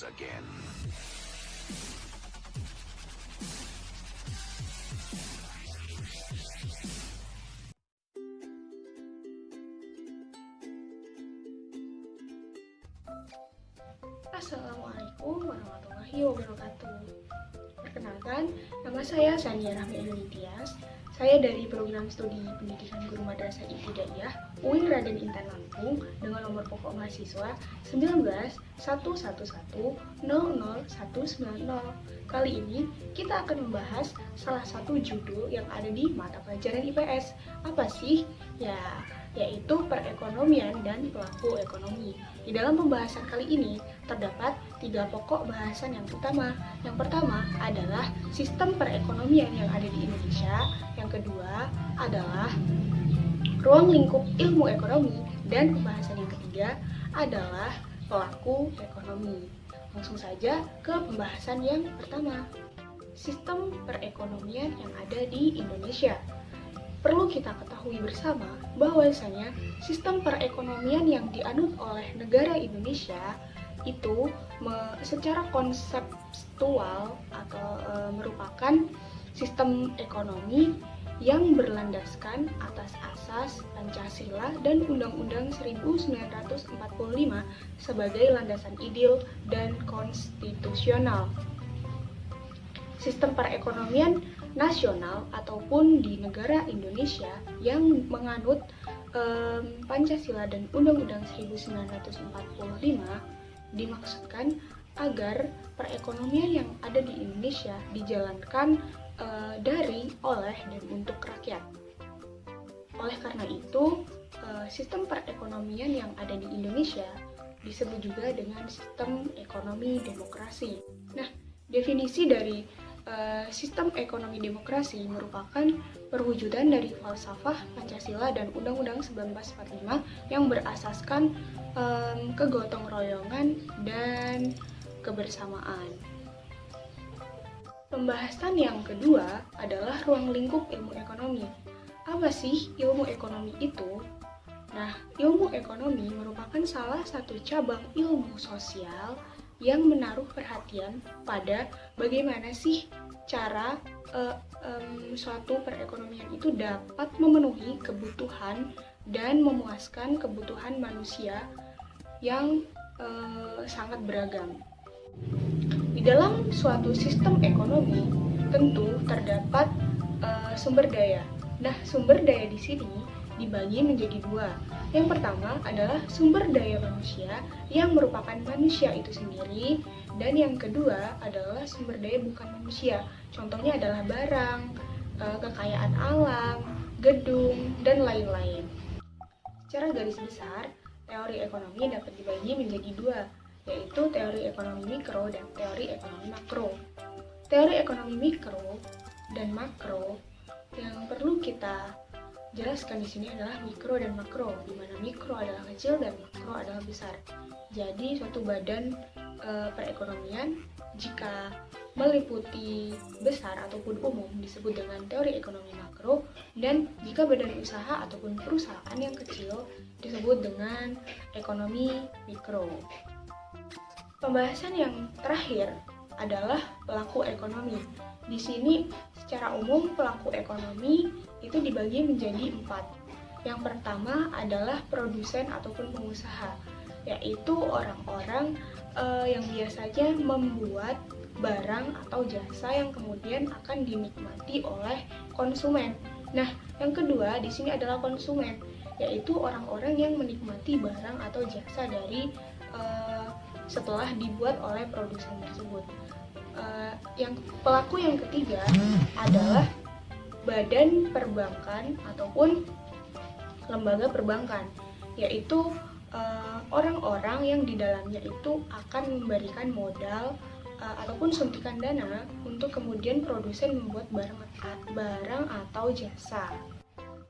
once again. Assalamualaikum warahmatullahi wabarakatuh. Perkenalkan, nama saya Sania Rahmi Tias. Saya dari program studi pendidikan guru madrasah ibtidaiyah UIN Raden Intan Lampung dengan nomor pokok mahasiswa 1911100190. Kali ini kita akan membahas salah satu judul yang ada di mata pelajaran IPS. Apa sih? Yaitu perekonomian dan pelaku ekonomi. Di dalam pembahasan kali ini terdapat 3 pokok bahasan yang utama. Yang pertama adalah sistem perekonomian yang ada di Indonesia. Yang kedua adalah ruang lingkup ilmu ekonomi. Dan pembahasan yang ketiga adalah pelaku ekonomi. Langsung saja ke pembahasan yang pertama. Sistem perekonomian yang ada di Indonesia. Perlu kita ketahui bersama bahwasanya sistem perekonomian yang dianut oleh negara Indonesia itu secara konseptual atau merupakan sistem ekonomi yang berlandaskan atas asas Pancasila dan Undang-Undang 1945 sebagai landasan ideal dan konstitusional. Sistem perekonomian nasional ataupun di negara Indonesia yang menganut Pancasila dan Undang-Undang 1945 dimaksudkan agar perekonomian yang ada di Indonesia dijalankan dari, oleh, dan untuk rakyat. Oleh karena itu, sistem perekonomian yang ada di Indonesia disebut juga dengan sistem ekonomi demokrasi. Nah, definisi dari sistem ekonomi demokrasi merupakan perwujudan dari falsafah Pancasila dan Undang-Undang 1945 yang berasaskan kegotong royongan dan kebersamaan. Pembahasan yang kedua adalah ruang lingkup ilmu ekonomi. Apa sih ilmu ekonomi itu? Nah, ilmu ekonomi merupakan salah satu cabang ilmu sosial yang menaruh perhatian pada bagaimana sih cara suatu perekonomian itu dapat memenuhi kebutuhan dan memuaskan kebutuhan manusia yang sangat beragam. Di dalam suatu sistem ekonomi tentu terdapat sumber daya. Nah, sumber daya di sini dibagi menjadi 2. Yang pertama adalah sumber daya manusia yang merupakan manusia itu sendiri, dan yang kedua adalah sumber daya bukan manusia. Contohnya adalah barang, kekayaan alam, gedung, dan lain-lain. Secara garis besar, teori ekonomi dapat dibagi menjadi 2, yaitu teori ekonomi mikro dan teori ekonomi makro. Teori ekonomi mikro dan makro yang perlu kita jelaskan di sini adalah mikro dan makro, di mana mikro adalah kecil dan makro adalah besar. Jadi suatu badan perekonomian jika meliputi besar ataupun umum disebut dengan teori ekonomi makro, dan jika badan usaha ataupun perusahaan yang kecil disebut dengan ekonomi mikro. Pembahasan yang terakhir adalah pelaku ekonomi. Di sini secara umum pelaku ekonomi itu dibagi menjadi 4. Yang pertama adalah produsen ataupun pengusaha, yaitu orang-orang yang biasanya membuat barang atau jasa yang kemudian akan dinikmati oleh konsumen. Nah, yang kedua di sini adalah konsumen, yaitu orang-orang yang menikmati barang atau jasa dari setelah dibuat oleh produsen tersebut. Yang pelaku yang ketiga adalah badan perbankan ataupun lembaga perbankan, yaitu orang-orang yang di dalamnya itu akan memberikan modal ataupun suntikan dana untuk kemudian produsen membuat barang atau jasa.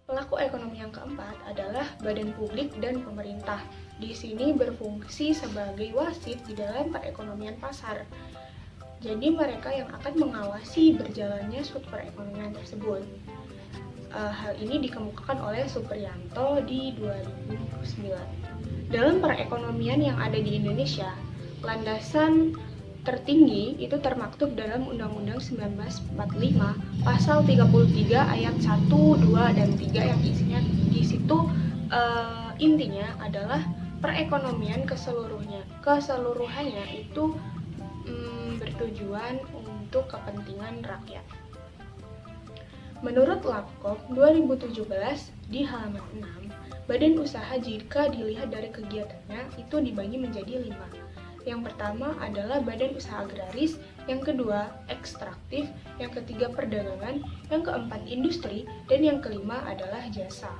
Pelaku ekonomi yang keempat adalah badan publik dan pemerintah. Di sini berfungsi sebagai wasit di dalam perekonomian pasar. Jadi mereka yang akan mengawasi berjalannya suatu perekonomian tersebut. Hal ini dikemukakan oleh Supriyanto di 2009. Dalam perekonomian yang ada di Indonesia, landasan tertinggi itu termaktub dalam Undang-Undang 1945 pasal 33 ayat 1, 2, dan 3 yang isinya di situ intinya adalah perekonomian keseluruhannya itu bertujuan untuk kepentingan rakyat. Menurut Lapkop 2017 di halaman 6, badan usaha jika dilihat dari kegiatannya itu dibagi menjadi 5. Yang pertama adalah badan usaha agraris, yang kedua ekstraktif, yang ketiga perdagangan, yang keempat industri, dan yang kelima adalah jasa.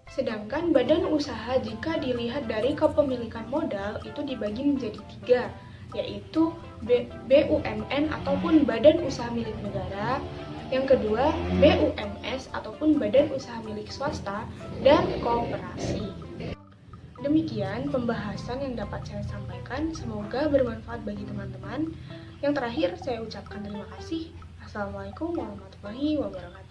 Sedangkan badan usaha jika dilihat dari kepemilikan modal itu dibagi menjadi 3, yaitu BUMN ataupun badan usaha milik negara, yang kedua BUMS ataupun badan usaha milik swasta, dan koperasi. Demikian pembahasan yang dapat saya sampaikan, semoga bermanfaat bagi teman-teman. Yang terakhir saya ucapkan terima kasih. Assalamualaikum warahmatullahi wabarakatuh.